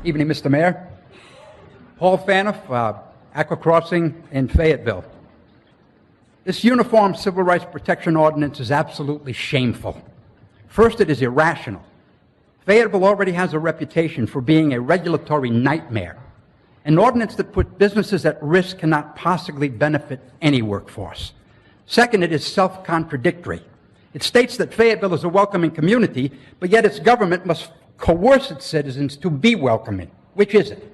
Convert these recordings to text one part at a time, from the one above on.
Evening, Mr. Mayor. Paul Phaneuf, Aqua Crossing in Fayetteville. This Uniform Civil Rights Protection Ordinance is absolutely shameful. First, it is irrational. Fayetteville already has a reputation for being a regulatory nightmare. An ordinance that puts businesses at risk cannot possibly benefit any workforce. Second, it is self-contradictory. It states that Fayetteville is a welcoming community, but yet its government must coerce its citizens to be welcoming. Which is it?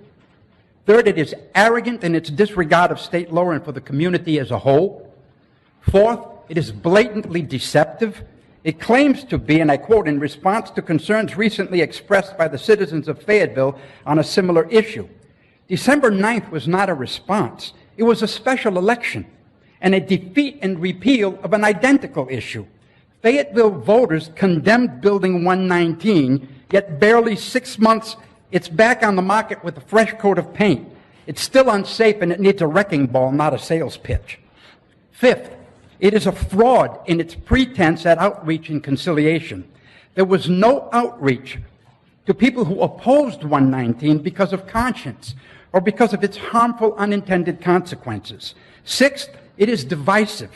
Third, it is arrogant in its disregard of state law and for the community as a whole. Fourth, it is blatantly deceptive. It claims to be, and I quote, in response to concerns recently expressed by the citizens of Fayetteville on a similar issue. December 9th was not a response. It was a special election and a defeat and repeal of an identical issue. Fayetteville voters condemned Building 119, yet barely 6 months, it's back on the market with a fresh coat of paint. It's still unsafe and it needs a wrecking ball, not a sales pitch. Fifth, it is a fraud in its pretense at outreach and conciliation. There was no outreach to people who opposed 119 because of conscience or because of its harmful unintended consequences. Sixth, it is divisive.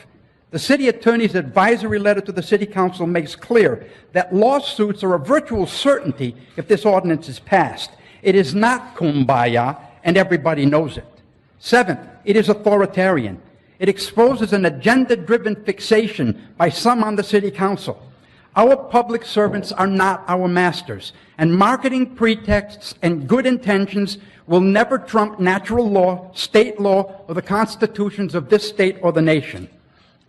The city attorney's advisory letter to the city council makes clear that lawsuits are a virtual certainty if this ordinance is passed. It is not kumbaya, and everybody knows it. Seventh, it is authoritarian. It exposes an agenda-driven fixation by some on the city council. Our public servants are not our masters, and marketing pretexts and good intentions will never trump natural law, state law, or the constitutions of this state or the nation.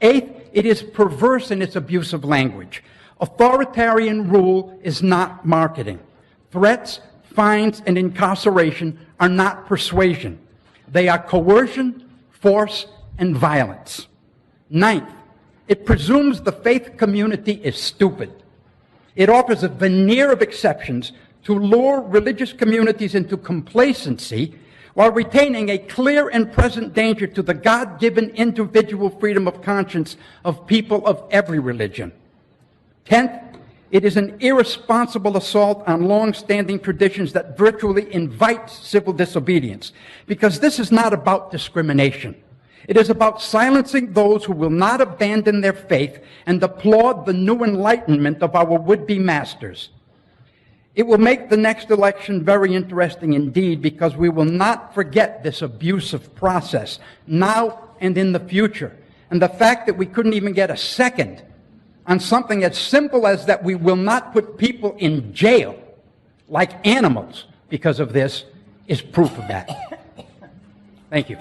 Eighth, it is perverse in its abuse of language. Authoritarian rule is not marketing. Threats, fines, and incarceration are not persuasion. They are coercion, force, and violence. Ninth, it presumes the faith community is stupid. It offers a veneer of exceptions to lure religious communities into complacency while retaining a clear and present danger to the God-given individual freedom of conscience of people of every religion. 10th, it is an irresponsible assault on long-standing traditions that virtually invites civil disobedience, because this is not about discrimination. It is about silencing those who will not abandon their faith and applaud the new enlightenment of our would-be masters. It will make the next election very interesting indeed, because we will not forget this abusive process now and in the future. And the fact that we couldn't even get a second on something as simple as that we will not put people in jail like animals because of this is proof of that. Thank you.